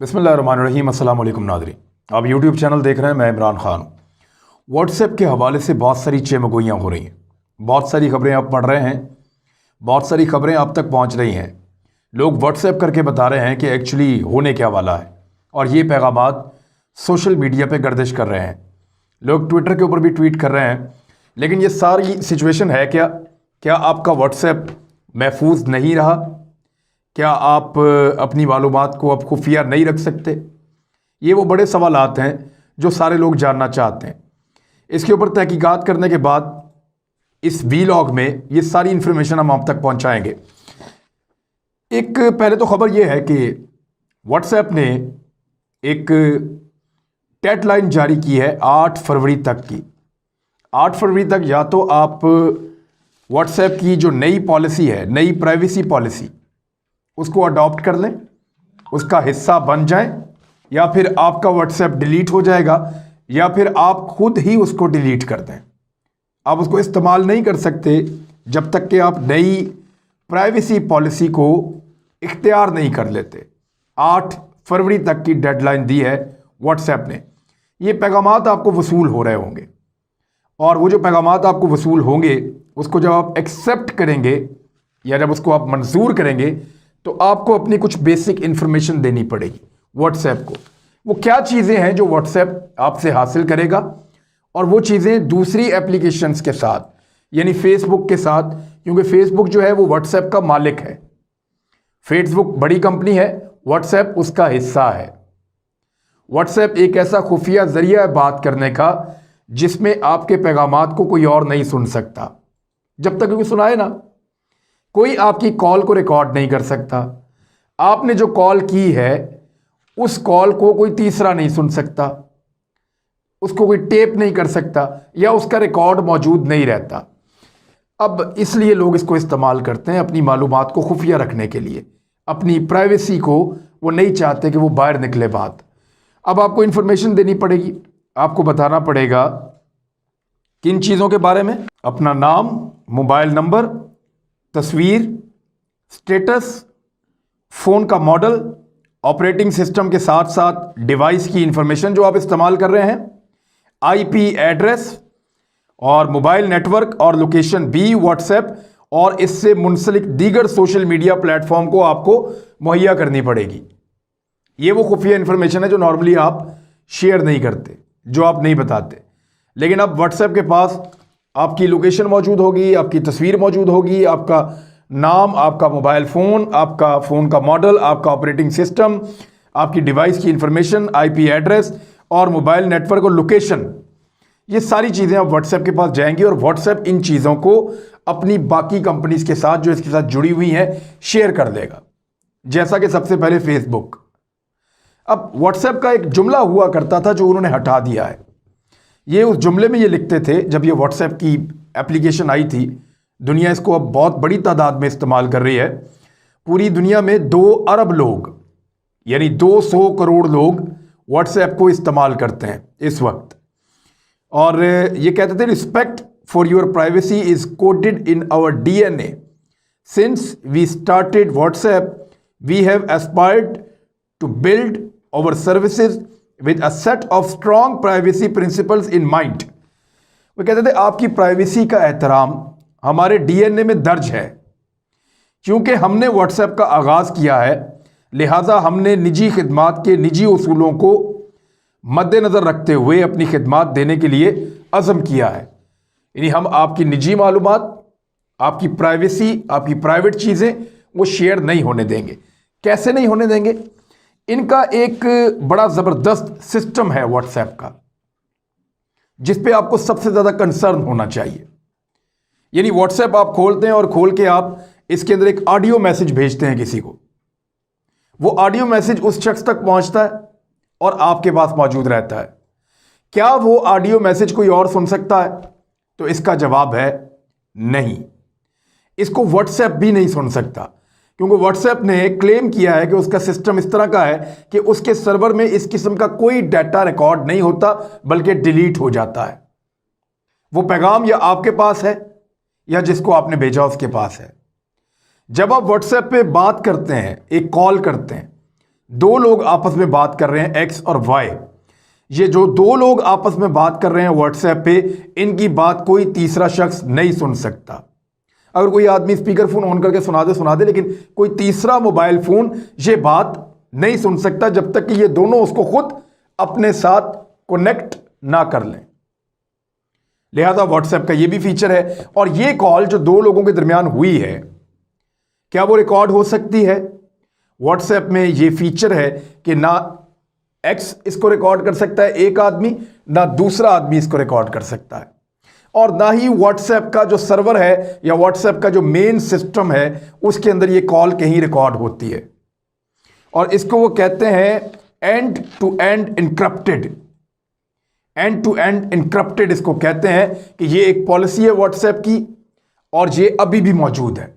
बिस्मिल्लाहिर्रहमानिर्रहीम। अस्सलाम वालेकुम नाज़रीन, आप यूट्यूब चैनल देख रहे हैं। मैं इमरान खान हूँ। व्हाट्सएप के हवाले से बहुत सारी चेमगोइयाँ हो रही हैं, बहुत सारी खबरें आप पढ़ रहे हैं, बहुत सारी खबरें आप तक पहुँच रही हैं। लोग व्हाट्सएप करके बता रहे हैं कि एक्चुअली होने क्या वाला है, और ये पैगामात सोशल मीडिया पे गर्दिश कर रहे हैं। लोग ट्विटर के ऊपर भी ट्वीट कर रहे हैं। लेकिन ये सारी सिचुएशन है क्या आपका व्हाट्सएप महफूज नहीं रहा? क्या आप अपनी मालूमात को अब खुफिया नहीं रख सकते? ये वो बड़े सवालात हैं जो सारे लोग जानना चाहते हैं। इसके ऊपर तहकीकात करने के बाद इस वीलॉग में ये सारी इन्फॉर्मेशन हम आप तक पहुंचाएंगे। एक पहले तो खबर ये है कि व्हाट्सएप ने एक डेडलाइन जारी की है 8 फरवरी तक की। 8 फरवरी तक या तो आप व्हाट्सएप की जो नई पॉलिसी है, नई प्राइवेसी पॉलिसी, उसको अडॉप्ट कर लें, उसका हिस्सा बन जाएं, या फिर आपका व्हाट्सएप डिलीट हो जाएगा, या फिर आप खुद ही उसको डिलीट कर दें। आप उसको इस्तेमाल नहीं कर सकते जब तक कि आप नई प्राइवेसी पॉलिसी को इख्तियार नहीं कर लेते। 8 फरवरी तक की डेडलाइन दी है व्हाट्सएप ने। ये पैगामात आपको वसूल हो रहे होंगे, और वो जो पैगामात आपको वसूल होंगे उसको जब आप एक्सेप्ट करेंगे या जब उसको आप मंजूर करेंगे तो आपको अपनी कुछ बेसिक इंफॉर्मेशन देनी पड़ेगी व्हाट्सएप को। वो क्या चीज़ें हैं जो व्हाट्सएप आपसे हासिल करेगा, और वो चीज़ें दूसरी एप्लीकेशंस के साथ, यानी फेसबुक के साथ, क्योंकि फेसबुक जो है वो व्हाट्सएप का मालिक है। फेसबुक बड़ी कंपनी है, व्हाट्सएप उसका हिस्सा है। व्हाट्सएप एक ऐसा खुफिया जरिया है बात करने का जिसमें आपके पैगामात को कोई और नहीं सुन सकता। जब तक कोई सुनाए ना, कोई आपकी कॉल को रिकॉर्ड नहीं कर सकता। आपने जो कॉल की है उस कॉल को कोई तीसरा नहीं सुन सकता, उसको कोई टेप नहीं कर सकता, या उसका रिकॉर्ड मौजूद नहीं रहता। अब इसलिए लोग इसको इस्तेमाल करते हैं अपनी मालूमात को खुफिया रखने के लिए। अपनी प्राइवेसी को वो नहीं चाहते कि वो बाहर निकले बात। अब आपको इन्फॉर्मेशन देनी पड़ेगी, आपको बताना पड़ेगा किन चीज़ों के बारे में। अपना नाम, मोबाइल नंबर, तस्वीर, स्टेटस, फ़ोन का मॉडल, ऑपरेटिंग सिस्टम के साथ साथ डिवाइस की इंफॉर्मेशन जो आप इस्तेमाल कर रहे हैं, आईपी एड्रेस और मोबाइल नेटवर्क और लोकेशन भी व्हाट्सएप और इससे मुंसलिक दीगर सोशल मीडिया प्लेटफॉर्म को आपको मुहैया करनी पड़ेगी। ये वो खुफिया इंफॉर्मेशन है जो नॉर्मली आप शेयर नहीं करते, जो आप नहीं बताते। लेकिन अब व्हाट्सएप के पास आपकी लोकेशन मौजूद होगी, आपकी तस्वीर मौजूद होगी, आपका नाम, आपका मोबाइल फ़ोन, आपका फ़ोन का मॉडल, आपका ऑपरेटिंग सिस्टम, आपकी डिवाइस की इंफॉर्मेशन, आईपी एड्रेस और मोबाइल नेटवर्क और लोकेशन। ये सारी चीज़ें अब व्हाट्सएप के पास जाएंगी, और व्हाट्सएप इन चीज़ों को अपनी बाकी कंपनीज के साथ जो इसके साथ जुड़ी हुई हैं शेयर कर देगा, जैसा कि सबसे पहले फेसबुक। अब व्हाट्सएप का एक जुमला हुआ करता था जो उन्होंने हटा दिया है। ये उस जुमले में ये लिखते थे, जब ये व्हाट्सएप की एप्लीकेशन आई थी, दुनिया इसको अब बहुत बड़ी तादाद में इस्तेमाल कर रही है। पूरी दुनिया में 2 अरब लोग, यानी 200 करोड़ लोग व्हाट्सएप को इस्तेमाल करते हैं इस वक्त। और ये कहते थे, respect for your privacy is coded in our DNA. Since we started WhatsApp we have aspired to build our services with a set of strong privacy principles in mind। वो कहते थे आपकी प्राइवेसी का एहतराम हमारे डीएनए में दर्ज है। क्योंकि हमने व्हाट्सएप का आगाज़ किया है, लिहाजा हमने निजी खिदमात के निजी उसूलों को मद्देनज़र रखते हुए अपनी खिदमात देने के लिए अज़म किया है। यानी हम आपकी निजी मालूमात, आपकी प्राइवेसी, आपकी प्राइवेट चीज़ें वो शेयर नहीं होने देंगे। कैसे नहीं होने देंगे? इनका एक बड़ा ज़बरदस्त सिस्टम है व्हाट्सएप का, जिस पे आपको सबसे ज़्यादा कंसर्न होना चाहिए। यानी व्हाट्सएप आप खोलते हैं और खोल के आप इसके अंदर एक ऑडियो मैसेज भेजते हैं किसी को। वो ऑडियो मैसेज उस शख्स तक पहुंचता है और आपके पास मौजूद रहता है। क्या वो ऑडियो मैसेज कोई और सुन सकता है? तो इसका जवाब है नहीं। इसको व्हाट्सएप भी नहीं सुन सकता, क्योंकि व्हाट्सएप ने क्लेम किया है कि उसका सिस्टम इस तरह का है कि उसके सर्वर में इस किस्म का कोई डाटा रिकॉर्ड नहीं होता, बल्कि डिलीट हो जाता है। वो पैगाम या आपके पास है या जिसको आपने भेजा उसके पास है। जब आप व्हाट्सएप पे बात करते हैं, एक कॉल करते हैं, दो लोग आपस में बात कर रहे हैं, एक्स और वाई, ये जो दो लोग आपस में बात कर रहे हैं व्हाट्सएप पे, इनकी बात कोई तीसरा शख्स नहीं सुन सकता। अगर कोई आदमी स्पीकर फोन ऑन करके सुना दे, लेकिन कोई तीसरा मोबाइल फोन ये बात नहीं सुन सकता जब तक कि ये दोनों उसको खुद अपने साथ कनेक्ट ना कर लें। लिहाजा व्हाट्सएप का ये भी फीचर है। और ये कॉल जो दो लोगों के दरमियान हुई है, क्या वो रिकॉर्ड हो सकती है? व्हाट्सएप में ये फीचर है कि ना एक्स इसको रिकॉर्ड कर सकता है एक आदमी, ना दूसरा आदमी इसको रिकॉर्ड कर सकता है, और ना ही व्हाट्सएप का जो सर्वर है या व्हाट्सएप का जो मेन सिस्टम है उसके अंदर ये कॉल कहीं रिकॉर्ड होती है। और इसको वो कहते हैं end to end encrypted. End to end encrypted इसको कहते हैं कि ये एक पॉलिसी है व्हाट्सएप की, और ये अभी भी मौजूद है।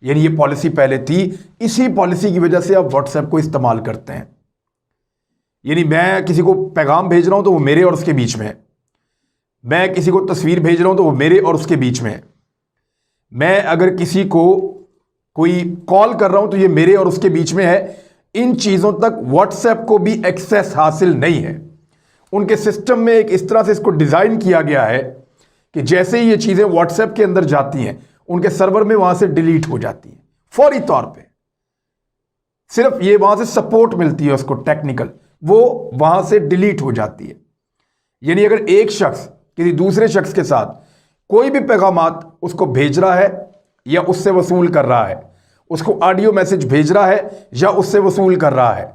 यानी ये पॉलिसी पहले थी, इसी पॉलिसी की वजह से आप व्हाट्सएप को इस्तेमाल करते हैं। यानी मैं किसी को पैगाम भेज रहा हूं तो वो मेरे और उसके बीच में है, मैं किसी को तस्वीर भेज रहा हूं तो वो मेरे और उसके बीच में है, मैं अगर किसी को कोई कॉल कर रहा हूं तो ये मेरे और उसके बीच में है। इन चीज़ों तक व्हाट्सएप को भी एक्सेस हासिल नहीं है। उनके सिस्टम में एक इस तरह से इसको डिज़ाइन किया गया है कि जैसे ही ये चीज़ें व्हाट्सएप के अंदर जाती हैं, उनके सर्वर में वहां से डिलीट हो जाती हैं फौरी तौर पे। सिर्फ ये वहां से सपोर्ट मिलती है उसको टेक्निकल, वो वहां से डिलीट हो जाती है। यानी अगर एक शख्स किसी दूसरे शख्स के साथ कोई भी पैगामात उसको भेज रहा है या उससे वसूल कर रहा है, उसको ऑडियो मैसेज भेज रहा है या उससे वसूल कर रहा है,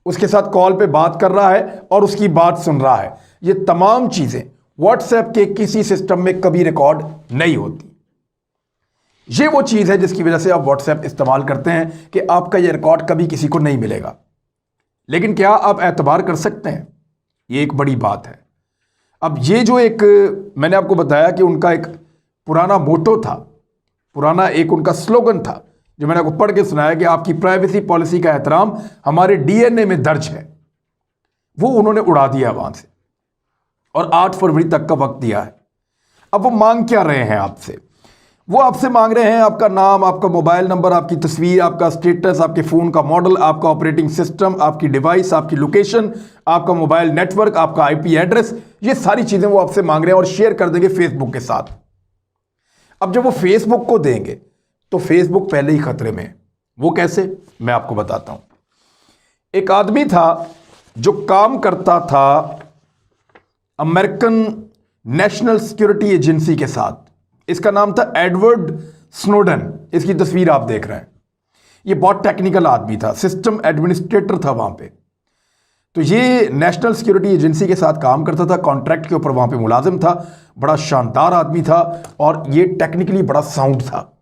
उसके साथ कॉल पे बात कर रहा है और उसकी बात सुन रहा है, ये तमाम चीजें व्हाट्सएप के किसी सिस्टम में कभी रिकॉर्ड नहीं होती। ये वो चीज है जिसकी वजह से आप व्हाट्सएप इस्तेमाल करते हैं कि आपका ये रिकॉर्ड कभी किसी को नहीं मिलेगा। लेकिन क्या आप एतबार कर सकते हैं? ये एक बड़ी बात है। अब ये जो एक मैंने आपको बताया कि उनका एक पुराना मोटो था, पुराना एक उनका स्लोगन था, जो मैंने आपको पढ़ के सुनाया कि आपकी प्राइवेसी पॉलिसी का एहतराम हमारे डीएनए में दर्ज है, वो उन्होंने उड़ा दिया वहां से और 8 फरवरी तक का वक्त दिया है। अब वो मांग क्या रहे हैं आपसे? वो आपसे मांग रहे हैं आपका नाम, आपका मोबाइल नंबर, आपकी तस्वीर, आपका स्टेटस, आपके फ़ोन का मॉडल, आपका ऑपरेटिंग सिस्टम, आपकी डिवाइस, आपकी लोकेशन, आपका मोबाइल नेटवर्क, आपका आईपी एड्रेस, ये सारी चीज़ें वो आपसे मांग रहे हैं और शेयर कर देंगे फेसबुक के साथ। अब जब वो फेसबुक को देंगे तो फेसबुक पहले ही खतरे में है। वो कैसे, मैं आपको बताता हूं। एक आदमी था जो काम करता था अमेरिकन नेशनल सिक्योरिटी एजेंसी के साथ, इसका नाम था एडवर्ड स्नोडन। इसकी तस्वीर आप देख रहे हैं। ये बहुत टेक्निकल आदमी था, सिस्टम एडमिनिस्ट्रेटर था वहां पे। तो ये नेशनल सिक्योरिटी एजेंसी के साथ काम करता था, कॉन्ट्रैक्ट के ऊपर वहां पे मुलाजिम था। बड़ा शानदार आदमी था और ये टेक्निकली बड़ा साउंड था।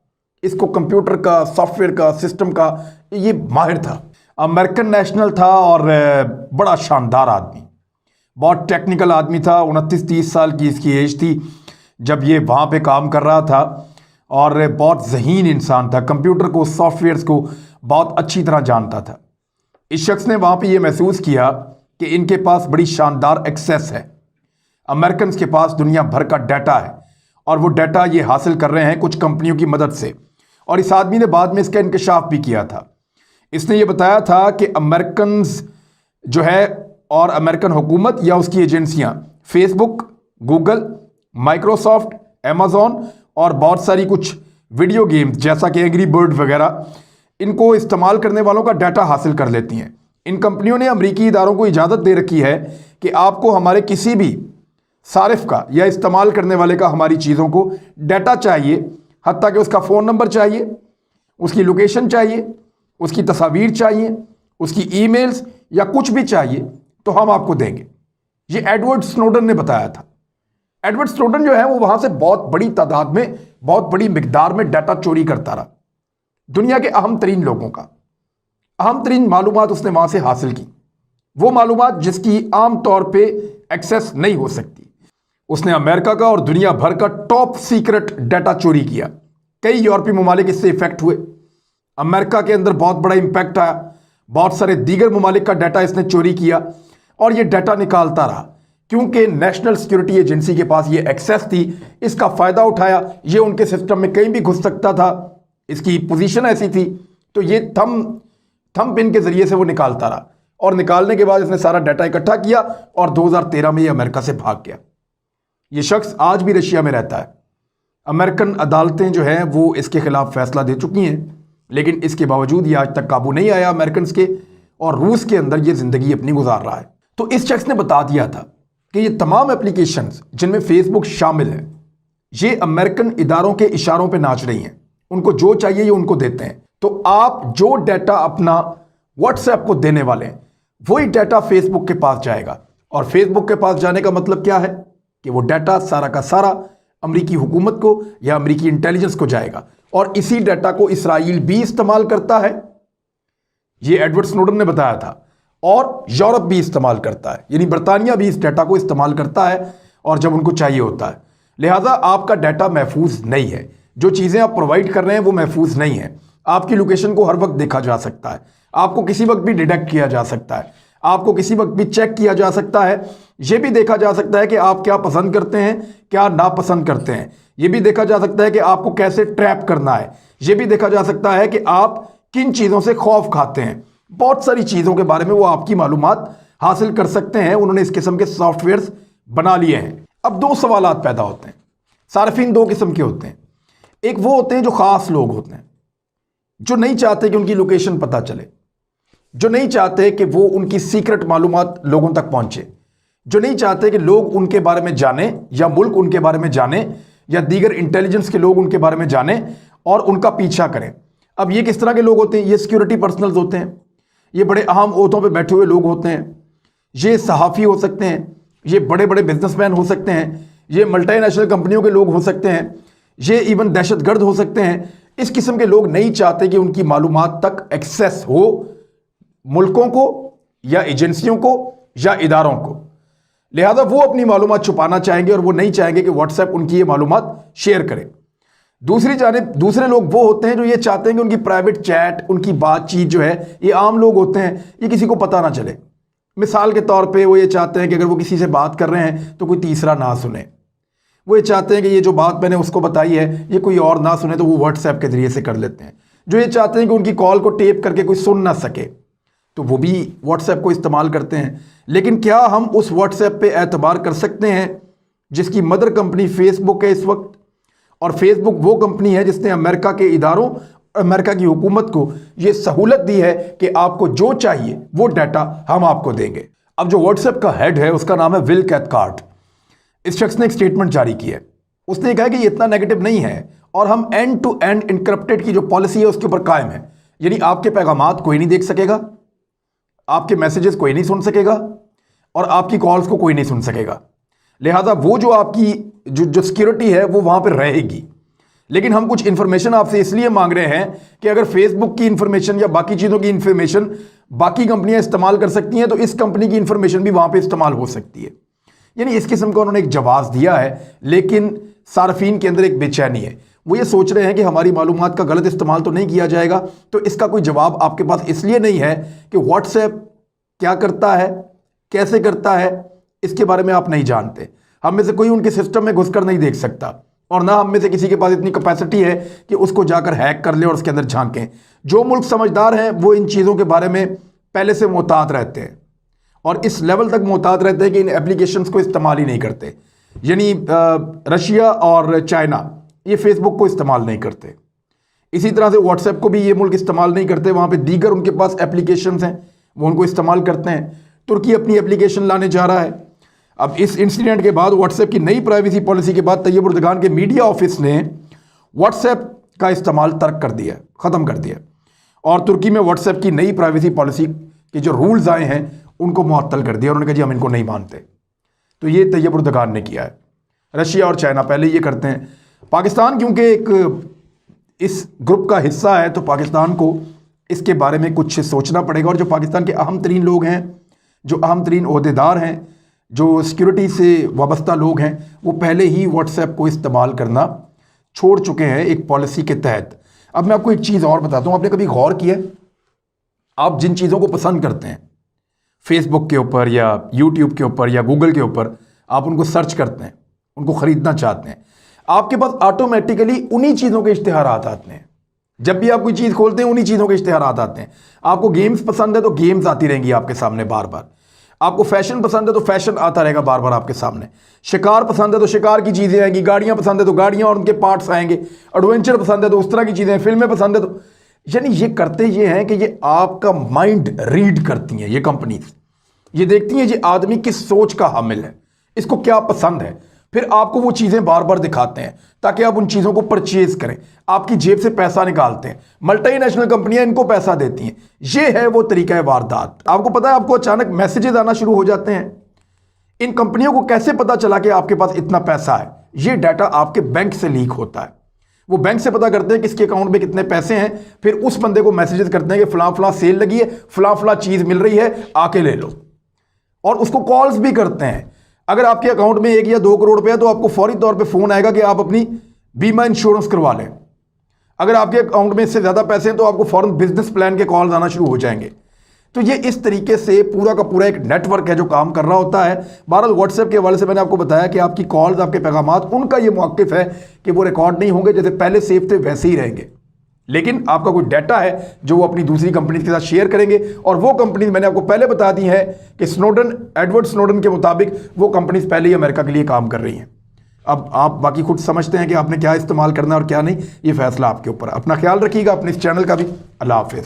इसको कंप्यूटर का, सॉफ्टवेयर का, सिस्टम का ये माहिर था। अमेरिकन नेशनल था और बड़ा शानदार आदमी, बहुत टेक्निकल आदमी था। 29-30 साल की इसकी एज थी जब ये वहाँ पे काम कर रहा था और बहुत ज़हीन इंसान था। कंप्यूटर को, सॉफ्टवेयर्स को बहुत अच्छी तरह जानता था। इस शख्स ने वहाँ पे ये महसूस किया कि इनके पास बड़ी शानदार एक्सेस है, अमेरिकन के पास दुनिया भर का डाटा है और वो डाटा ये हासिल कर रहे हैं कुछ कंपनियों की मदद से। और इस आदमी ने बाद में इसका इंकशाफ भी किया था। इसने ये बताया था कि अमेरिकन जो है और अमेरिकन हुकूमत या उसकी एजेंसियां फेसबुक, गूगल, माइक्रोसॉफ्ट, अमेज़ॉन और बहुत सारी कुछ वीडियो गेम्स जैसा कि एंग्री बर्ड वगैरह, इनको इस्तेमाल करने वालों का डाटा हासिल कर लेती हैं। इन कंपनियों ने अमरीकी इदारों को इजाज़त दे रखी है कि आपको हमारे किसी भी सारिफ का या इस्तेमाल करने वाले का हमारी चीज़ों को डाटा चाहिए, हत्ता कि उसका फ़ोन नंबर चाहिए, उसकी लोकेशन चाहिए, उसकी तस्वीर चाहिए, उसकी ईमेल्स या कुछ भी चाहिए तो हम आपको देंगे। ये एडवर्ड स्नोडन ने बताया था। एडवर्ड स्नोडन जो है वो वहां से बहुत बड़ी तादाद में, बहुत बड़ी मिकदार में डाटा चोरी करता रहा। दुनिया के अहम तरीन लोगों का अहम तरीन मालूमात उसने वहां से हासिल की, वो मालूमात जिसकी आम तौर पे एक्सेस नहीं हो सकती। उसने अमेरिका का और दुनिया भर का टॉप सीक्रेट डाटा चोरी किया। कई यूरोपीय ममालिक इससे इफेक्ट हुए। अमेरिका के अंदर बहुत बड़ा इंपैक्ट आया। बहुत सारे दीगर ममालिक का डाटा इसने चोरी किया और ये डाटा निकालता रहा। क्योंकि नेशनल सिक्योरिटी एजेंसी के पास ये एक्सेस थी, इसका फ़ायदा उठाया। ये उनके सिस्टम में कहीं भी घुस सकता था, इसकी पोजीशन ऐसी थी। तो ये थंबप्रिंट के ज़रिए से वो निकालता रहा और निकालने के बाद इसने सारा डाटा इकट्ठा किया और 2013 में ये अमेरिका से भाग गया। ये शख्स आज भी रशिया में रहता है। अमेरिकन अदालतें जो हैं वो इसके खिलाफ फैसला दे चुकी हैं, लेकिन इसके बावजूद ये आज तक काबू नहीं आया अमेरिकन के, और रूस के अंदर ये ज़िंदगी अपनी गुजार रहा है। तो इस शख्स ने बता दिया था कि ये तमाम एप्लीकेशंस जिनमें फेसबुक शामिल है, ये अमेरिकन इदारों के इशारों पे नाच रही हैं। उनको जो चाहिए ये उनको देते हैं। तो आप जो डाटा अपना व्हाट्सएप को देने वाले हैं, वही डाटा फेसबुक के पास जाएगा। और फेसबुक के पास जाने का मतलब क्या है कि वो डाटा सारा का सारा अमेरिकी हुकूमत को या अमेरिकी इंटेलिजेंस को जाएगा, और इसी डाटा को इसराइल भी इस्तेमाल करता है, ये एडवर्ड स्नोडन ने बताया था, और यूरोप भी इस्तेमाल करता है, यानी बरतानिया भी इस डाटा को इस्तेमाल करता है और जब उनको चाहिए होता है। लिहाजा आपका डाटा महफूज नहीं है। जो चीज़ें आप प्रोवाइड कर रहे हैं वो महफूज नहीं है। आपकी लोकेशन को हर वक्त देखा जा सकता है, आपको किसी वक्त भी डिटेक्ट किया जा सकता है, आपको किसी वक्त भी चेक किया जा सकता है। यह भी देखा जा सकता है कि आप क्या पसंद करते हैं, क्या नापसंद करते हैं। यह भी देखा जा सकता है कि आपको कैसे ट्रैप करना है। यह भी देखा जा सकता है कि आप किन चीज़ों से खौफ खाते हैं। बहुत सारी चीज़ों के बारे में वो आपकी मालूमात हासिल कर सकते हैं। उन्होंने इस किस्म के सॉफ्टवेयर्स बना लिए हैं। अब दो सवालात पैदा होते हैं। सार्फिन दो किस्म के होते हैं। एक वो होते हैं जो ख़ास लोग होते हैं, जो नहीं चाहते कि उनकी लोकेशन पता चले, जो नहीं चाहते कि वो उनकी सीक्रेट मालूमात लोगों तक पहुंचे, जो नहीं चाहते कि लोग उनके बारे में जाने या मुल्क उनके बारे में जाने या दीगर इंटेलिजेंस के लोग उनके बारे में जाने और उनका पीछा करें। अब ये किस तरह के लोग होते हैं? ये सिक्योरिटी पर्सनल्स होते हैं, ये बड़े अहम ओहदों पे बैठे हुए लोग होते हैं, ये सहाफ़ी हो सकते हैं, ये बड़े बड़े बिजनेसमैन हो सकते हैं, ये मल्टीनेशनल कंपनियों के लोग हो सकते हैं, ये इवन दहशतगर्द हो सकते हैं। इस किस्म के लोग नहीं चाहते कि उनकी मालूमात तक एक्सेस हो मुल्कों को या एजेंसियों को या इदारों को। लिहाजा वो अपनी मालूमात छुपाना चाहेंगे और वो नहीं चाहेंगे कि व्हाट्सएप उनकी ये मालूमात शेयर करे। दूसरी जानिब दूसरे लोग वो होते हैं जो ये चाहते हैं कि उनकी प्राइवेट चैट, उनकी बातचीत जो है, ये आम लोग होते हैं, ये किसी को पता ना चले। मिसाल के तौर पे वो ये चाहते हैं कि अगर वो किसी से बात कर रहे हैं तो कोई तीसरा ना सुने। वो ये चाहते हैं कि ये जो बात मैंने उसको बताई है ये कोई और ना सुने, तो वो व्हाट्सएप के ज़रिए से कर लेते हैं। जो ये चाहते हैं कि उनकी कॉल को टेप करके कोई सुन ना सके, तो वो भी व्हाट्सएप को इस्तेमाल करते हैं। लेकिन क्या हम उस व्हाट्सएप पे एतबार कर सकते हैं जिसकी मदर कंपनी फेसबुक है इस वक्त? और फेसबुक वो कंपनी है जिसने अमेरिका के इदारों, अमेरिका की हुकूमत को ये सहूलत दी है कि आपको जो चाहिए वो डाटा हम आपको देंगे। अब जो व्हाट्सएप का हेड है उसका नाम है विल कैथकार्ट। इस शख्स ने एक स्टेटमेंट जारी की है। उसने कहा कि ये इतना नेगेटिव नहीं है और हम एंड टू एंड इनक्रिप्टेड की जो पॉलिसी है उसके ऊपर कायम है। यानी आपके पैगामात कोई नहीं देख सकेगा, आपके मैसेजेस कोई नहीं सुन सकेगा और आपकी कॉल्स को कोई नहीं सुन सकेगा। लिहाजा वो जो आपकी जो सिक्योरिटी है वो वहाँ पर रहेगी। लेकिन हम कुछ इन्फॉर्मेशन आपसे इसलिए मांग रहे हैं कि अगर फेसबुक की इन्फॉर्मेशन या बाकी चीज़ों की इन्फॉर्मेशन बाकी कंपनियां इस्तेमाल कर सकती हैं तो इस कंपनी की इन्फॉर्मेशन भी वहाँ पे इस्तेमाल हो सकती है। यानी इस किस्म का उन्होंने एक जवाब दिया है। लेकिन सार्फिन के अंदर एक बेचैनी है। वो ये सोच रहे हैं कि हमारी मालूमात का गलत इस्तेमाल तो नहीं किया जाएगा। तो इसका कोई जवाब आपके पास इसलिए नहीं है कि व्हाट्सएप क्या करता है, कैसे करता है, इसके बारे में आप नहीं जानते। हम में से कोई उनके सिस्टम में घुसकर नहीं देख सकता और ना हम में से किसी के पास इतनी कैपेसिटी है कि उसको जाकर हैक कर ले और उसके अंदर झांकें। जो मुल्क समझदार हैं वो इन चीज़ों के बारे में पहले से मोहतात रहते हैं और इस लेवल तक मोहतात रहते हैं कि इन एप्लीकेशंस को इस्तेमाल ही नहीं करते। यानी रशिया और चाइना ये फेसबुक को इस्तेमाल नहीं करते। इसी तरह से व्हाट्सएप को भी ये मुल्क इस्तेमाल नहीं करते। वहाँ पे दीगर उनके पास एप्लीकेशंस हैं वो उनको इस्तेमाल करते हैं। तुर्की अपनी एप्लीकेशन लाने जा रहा है। अब इस इंसिडेंट के बाद व्हाट्सएप की नई प्राइवेसी पॉलिसी के बाद तैयब उर्दगान के मीडिया ऑफिस ने व्हाट्सएप का इस्तेमाल तर्क कर दिया, ख़त्म कर दिया और तुर्की में व्हाट्सएप की नई प्राइवेसी पॉलिसी के जो रूल्स आए हैं उनको मुअत्तल कर दिया। उन्होंने कहा जी हम इनको नहीं मानते। तो ये तैयब उर्दगान ने किया है। रशिया और चाइना पहले ये करते हैं। पाकिस्तान क्योंकि एक इस ग्रुप का हिस्सा है तो पाकिस्तान को इसके बारे में कुछ सोचना पड़ेगा। और जो पाकिस्तान के अहम तरीन लोग हैं, जो अहम तरीन ओहदेदार हैं, जो सिक्योरिटी से वाबस्ता लोग हैं, वो पहले ही व्हाट्सएप को इस्तेमाल करना छोड़ चुके हैं एक पॉलिसी के तहत। अब मैं आपको एक चीज़ और बताता हूँ। आपने कभी गौर किया, आप जिन चीज़ों को पसंद करते हैं फेसबुक के ऊपर या यूट्यूब के ऊपर या गूगल के ऊपर, आप उनको सर्च करते हैं, उनको ख़रीदना चाहते हैं, आपके पास ऑटोमेटिकली उन्हीं चीज़ों के इश्तिहारात आते हैं। जब भी आप कोई चीज़ खोलते हैं उन्हीं चीज़ों के इश्तिहारात आते हैं। आपको गेम्स पसंद है तो गेम्स आती रहेंगी आपके सामने बार बार। आपको फैशन पसंद है तो फैशन आता रहेगा बार बार आपके सामने। शिकार पसंद है तो शिकार की चीज़ें आएंगी, गाड़ियाँ पसंद है तो गाड़ियाँ और उनके पार्ट्स आएंगे, एडवेंचर पसंद है तो उस तरह की चीज़ें, फिल्में पसंद है तो, यानी ये करते ये हैं कि ये आपका माइंड रीड करती हैं ये कंपनीज। ये देखती हैं ये आदमी किस सोच का हामिल है, इसको क्या पसंद है, फिर आपको वो चीज़ें बार बार दिखाते हैं ताकि आप उन चीज़ों को परचेज करें, आपकी जेब से पैसा निकालते हैं। मल्टीनेशनल कंपनियां इनको पैसा देती हैं। ये है वो तरीका है वारदात। आपको पता है, आपको अचानक मैसेजेस आना शुरू हो जाते हैं। इन कंपनियों को कैसे पता चला कि आपके पास इतना पैसा है? ये डाटा आपके बैंक से लीक होता है। वो बैंक से पता करते हैं कि इसके अकाउंट में कितने पैसे हैं, फिर उस बंदे को मैसेजेस करते हैं कि फलां फलां सेल लगी है, फलां फलां चीज़ मिल रही है, आके ले लो। और उसको कॉल्स भी करते हैं। अगर आपके अकाउंट में 1 या 2 करोड़ रुपए है तो आपको फौरी तौर पे फोन आएगा कि आप अपनी बीमा इंश्योरेंस करवा लें। अगर आपके अकाउंट में इससे ज़्यादा पैसे हैं तो आपको फौरन बिजनेस प्लान के कॉल्स आना शुरू हो जाएंगे। तो ये इस तरीके से पूरा का पूरा एक नेटवर्क है जो काम कर रहा होता है। बहरहाल व्हाट्सएप के हवाले से मैंने आपको बताया कि आपकी कॉल्स, आपके पैगामात, उनका ये मौक़िफ़ है कि वो रिकॉर्ड नहीं होंगे, जैसे पहले सेव थे वैसे ही रहेंगे। लेकिन आपका कोई डाटा है जो वो अपनी दूसरी कंपनी के साथ शेयर करेंगे, और वो कंपनी मैंने आपको पहले बता दी है कि स्नोडन, एडवर्ड स्नोडन के मुताबिक वो कंपनीज पहले ही अमेरिका के लिए काम कर रही हैं। अब आप बाकी खुद समझते हैं कि आपने क्या इस्तेमाल करना है और क्या नहीं, ये फैसला आपके ऊपर है। अपना ख्याल रखिएगा, अपने इस चैनल का भी। अल्लाह हाफिज़।